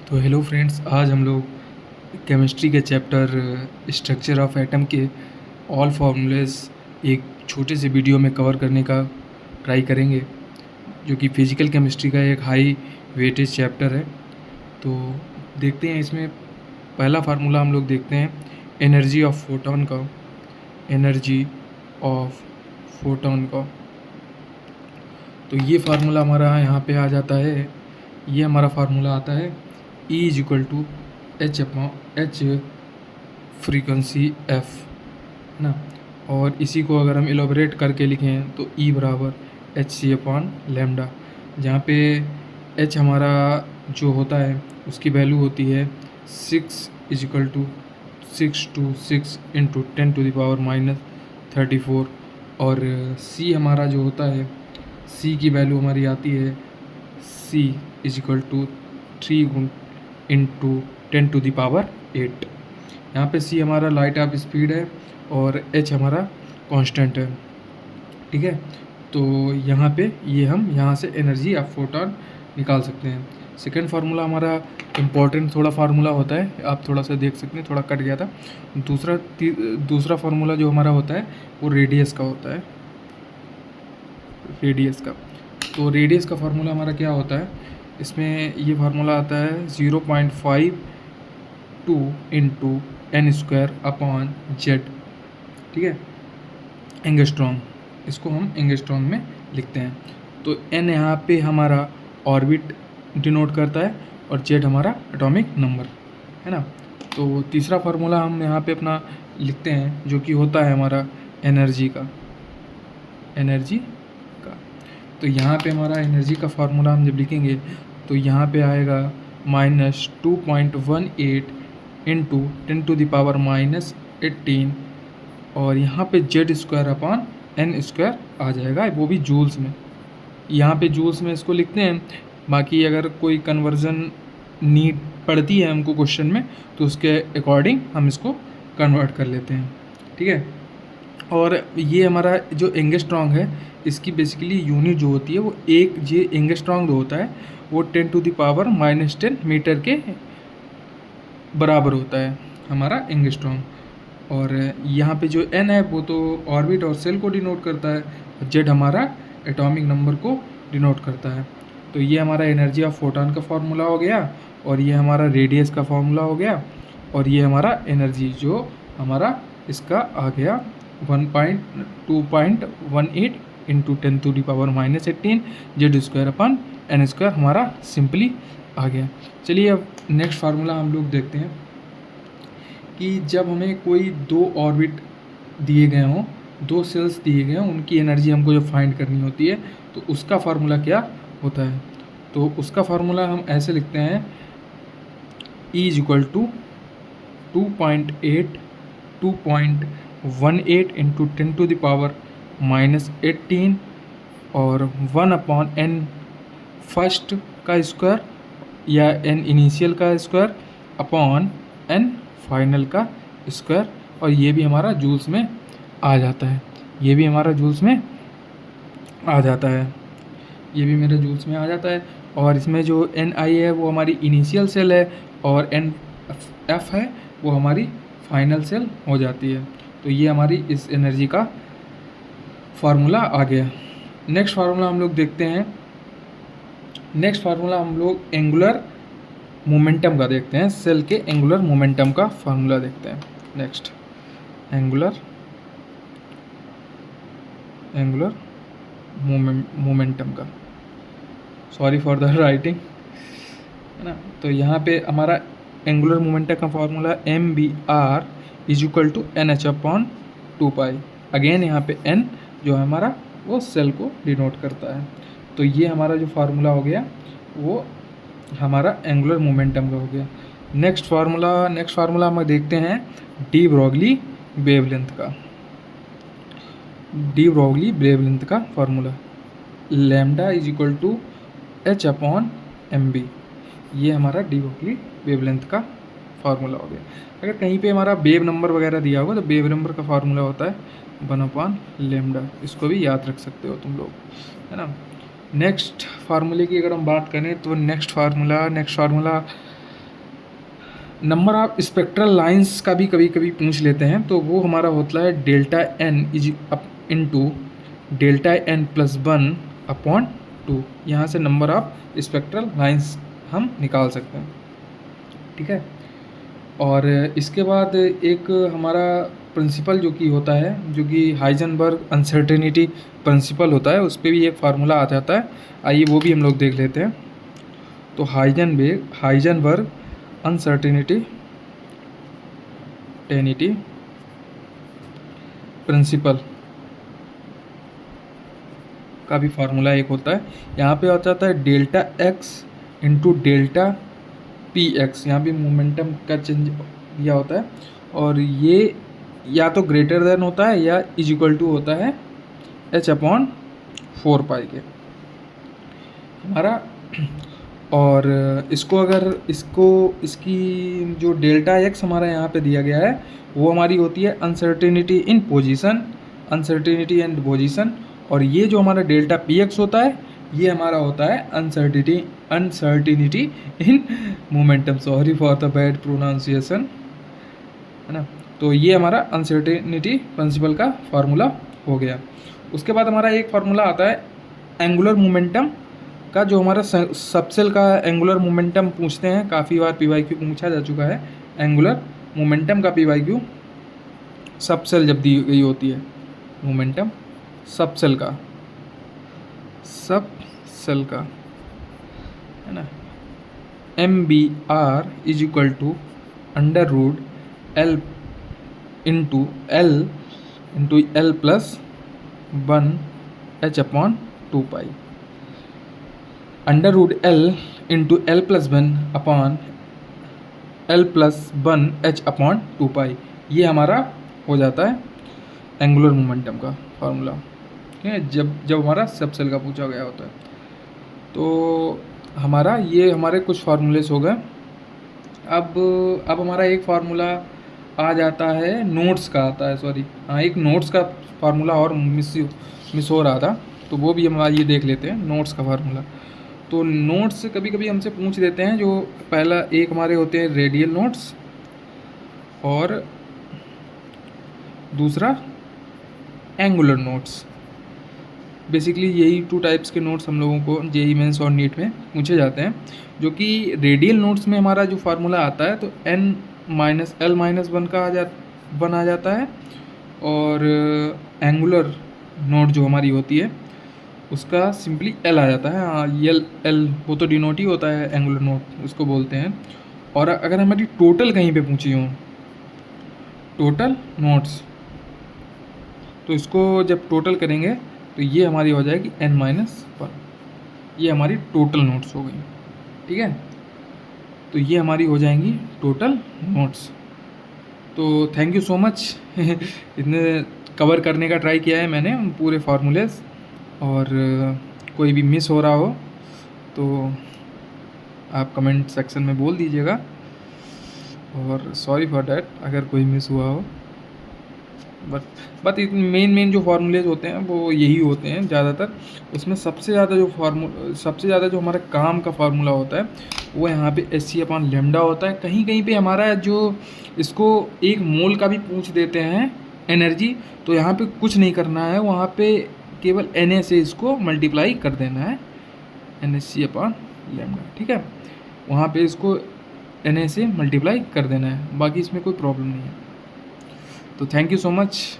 तो hello friends, आज हम लोग केमिस्ट्री के चैप्टर स्ट्रक्चर ऑफ एटम के ऑल फार्मूलेस एक छोटे से वीडियो में कवर करने का ट्राई करेंगे, जो कि फिजिकल केमिस्ट्री का एक हाई वेटेज चैप्टर है। तो देखते हैं, इसमें पहला फार्मूला हम लोग देखते हैं एनर्जी ऑफ फोटॉन का। एनर्जी ऑफ फोटॉन का तो ये फार्मूला हमारा यहाँ पे आ जाता है। ये हमारा फार्मूला आता है E is equal to H frequency F, है ना। और इसी को अगर हम एलोबरेट करके लिखें तो E बराबर एच सी अपॉन लेमडा, जहाँ पे H हमारा जो होता है उसकी वैल्यू होती है 6 इज इक्वल टू 6 इंटू 10⁻34। और C हमारा जो होता है, C की वैल्यू हमारी आती है C is equal to 3 into 10⁸। यहाँ पे C हमारा लाइट ऑफ स्पीड है और H हमारा कांस्टेंट है, ठीक है। तो यहाँ पे ये हम यहाँ से एनर्जी ऑफ फोटॉन निकाल सकते हैं। सेकेंड फार्मूला हमारा इम्पोर्टेंट थोड़ा फार्मूला होता है, आप थोड़ा सा देख सकते हैं, थोड़ा कट गया था। दूसरा फार्मूला जो हमारा होता है वो रेडियस का होता है, रेडियस का। तो रेडियस का फार्मूला हमारा क्या होता है, इसमें ये फार्मूला आता है 0.52 into n square upon Z, ठीक है, एंगस्ट्रॉम। इसको हम एंगस्ट्रॉम में लिखते हैं। तो एन यहाँ पे हमारा ऑर्बिट डिनोट करता है और जेड हमारा एटॉमिक नंबर, है ना। तो तीसरा फार्मूला हम यहाँ पे अपना लिखते हैं, जो कि होता है हमारा एनर्जी का। तो यहाँ पे हमारा एनर्जी का फार्मूला हम जब लिखेंगे तो यहाँ पे आएगा -2.18 इंटू 10⁻−18, और यहाँ पे Z square upon N square आ जाएगा, वो भी जूल्स में। यहाँ पे जूल्स में इसको लिखते हैं, बाकी अगर कोई कन्वर्जन नीड पड़ती है हमको क्वेश्चन में तो उसके अकॉर्डिंग हम इसको कन्वर्ट कर लेते हैं, ठीक है। और ये हमारा जो एंगस्ट्रॉन्ग है, इसकी बेसिकली यूनिट जो होती है वो एक जे एंगस्ट्रॉन्ग जो होता है वो 10⁻−10 मीटर के बराबर होता है हमारा एंगस्ट्रॉन्ग। और यहाँ पे जो एन है वो तो ऑर्बिट और सेल को डिनोट करता है, और जेड हमारा एटॉमिक नंबर को डिनोट करता है। तो ये हमारा एनर्जी ऑफ फोटॉन का फार्मूला हो गया, और ये हमारा रेडियस का फार्मूला हो गया, और ये हमारा एनर्जी जो हमारा इसका आ गया 2.18 into 10⁻−18 Z square upon n square हमारा सिंपली आ गया। चलिए अब नेक्स्ट फार्मूला हम लोग देखते हैं कि जब हमें कोई दो ऑर्बिट दिए गए हों, दो सेल्स दिए गए हों, उनकी एनर्जी हमको जो फाइंड करनी होती है तो उसका फार्मूला क्या होता है। तो उसका फार्मूला हम ऐसे लिखते हैं, E is equal to 2.18 into 10⁻−18 और 1/n फर्स्ट का स्क्वायर या n इनिशियल का स्क्वायर अपॉन n फाइनल का स्क्वायर, और ये भी हमारा जूल्स में आ जाता है। ये भी हमारा जूल्स में आ जाता है, ये भी मेरे जूल्स में आ जाता है। और इसमें जो Ni है वो हमारी इनिशियल सेल है, और Nf है वो हमारी फाइनल सेल हो जाती है। तो ये हमारी इस एनर्जी का फार्मूला आ गया। नेक्स्ट फार्मूला हम लोग देखते हैं, नेक्स्ट फार्मूला हम लोग एंगुलर मोमेंटम का देखते हैं, सेल के एंगुलर मोमेंटम का फार्मूला देखते हैं। नेक्स्ट एंगुलर मोमेंटम का, सॉरी फॉर द राइटिंग, है ना। तो यहाँ पे हमारा एंगुलर मोमेंटम का formula mvr is equal to NH upon 2π। Again यहाँ पे n जो है हमारा वो सेल को डिनोट करता है। तो ये हमारा जो फार्मूला हो गया वो हमारा एंगुलर मोमेंटम का हो गया। नेक्स्ट फार्मूला हम देखते हैं डी ब्रोगली वेवलेंथ का formula, lambda is equal to h upon mb। ये हमारा डी ब्रोगली वेवलेंथ का फार्मूला हो गया। अगर कहीं पे हमारा वेव नंबर वगैरह दिया होगा तो वेव नंबर का फार्मूला होता है 1/λ। इसको भी याद रख सकते हो तुम लोग, है ना। नेक्स्ट फार्मूले की अगर हम बात करें तो next formula number of spectral lines का भी कभी कभी पूछ लेते हैं, तो वो हमारा होता है delta n is up into delta n plus one upon two. यहाँ से नंबर ऑफ स्पेक्ट्रल लाइंस हम निकाल सकते हैं, ठीक है। और इसके बाद एक हमारा प्रिंसिपल जो कि होता है, जो कि हाइजेनबर्ग अनसर्टेनिटी प्रिंसिपल होता है, उस पर भी एक फार्मूला आ जाता है। आइए वो भी हम लोग देख लेते हैं। तो हाइजेनबर्ग अनसर्टेनिटी प्रिंसिपल का भी फार्मूला एक होता है। यहाँ पे आ जाता है delta x into delta P x. यहाँ भी मोमेंटम का चेंज दिया होता है, और ये या तो ग्रेटर देन होता है या इज इक्वल टू होता है एच अपॉन 4 पाई के हमारा। और इसको अगर इसकी जो डेल्टा एक्स हमारा यहाँ पे दिया गया है, वो हमारी होती है uncertainty in position, uncertainty and position. और ये जो हमारा डेल्टा पी एक्स होता है, ये हमारा होता है uncertainty in momentum. Sorry for the bad pronunciation, है ना। तो ये हमारा अनसर्टेनिटी प्रिंसिपल का फार्मूला हो गया। उसके बाद हमारा एक फार्मूला आता है एंगुलर मोमेंटम का, जो हमारा सबसेल का एंगुलर मोमेंटम पूछते हैं, काफ़ी बार पीवाईक्यू पूछा जा चुका है। एंगुलर मोमेंटम का पीवाईक्यू सबसेल जब दी गई होती है, मोमेंटम सबसेल का है ना, MBR is equal to under root L into L plus 1 H upon 2 pi. Under root L into L plus 1 upon L plus 1 H upon 2 pi, ये हमारा हो जाता है एंगुलर मोमेंटम का फार्मूला, ठीक है, जब हमारा सबसेल का पूछा गया होता है। तो ये हमारे कुछ फार्मूलेस हो गए। अब हमारा एक फार्मूला आ जाता है नोट्स का, आता है, सॉरी हाँ, एक नोट्स का फार्मूला और मिस हो रहा था, तो वो भी हम ये देख लेते हैं नोट्स का फार्मूला। तो नोट्स कभी कभी हमसे पूछ देते हैं, जो पहला एक हमारे होते हैं रेडियल नोट्स, और दूसरा एंगुलर नोट्स। बेसिकली यही 2 टाइप्स के नोट्स हम लोगों को जेईई मेंस और नीट में पूछे जाते हैं। जो कि रेडियल नोट्स में हमारा जो फार्मूला आता है, तो n-l-1 का आ जाता है, और एंगुलर नोट जो हमारी होती है, उसका सिंपली l आ जाता है। हाँ, एल वो तो डिनोट ही होता है, एंगुलर नोट उसको बोलते हैं। और अगर हमारी टोटल कहीं पे पूछी हो, टोटल नोट्स, तो इसको जब टोटल करेंगे तो ये हमारी हो जाएगी n-1। ये हमारी टोटल नोट्स हो गई, ठीक है। तो ये हमारी हो जाएंगी टोटल नोट्स। तो थैंक यू सो मच इतने कवर करने का ट्राई किया है मैंने पूरे फार्मूलेस, और कोई भी मिस हो रहा हो तो आप कमेंट सेक्शन में बोल दीजिएगा, और सॉरी फॉर डैट अगर कोई मिस हुआ हो। बट मेन जो फार्मूलेज होते हैं वो यही होते हैं ज़्यादातर। उसमें सबसे ज़्यादा जो हमारा काम का फार्मूला होता है, वो यहाँ पे Hc/λ होता है। कहीं कहीं पे हमारा जो इसको 1 मोल का भी पूछ देते हैं एनर्जी, तो यहाँ पे कुछ नहीं करना है, वहाँ पे केवल Na से इसको मल्टीप्लाई कर देना है, NHc/λ, ठीक है। वहाँ पे इसको Na से मल्टीप्लाई कर देना है, बाकी इसमें कोई प्रॉब्लम नहीं है। तो थैंक यू सो मच।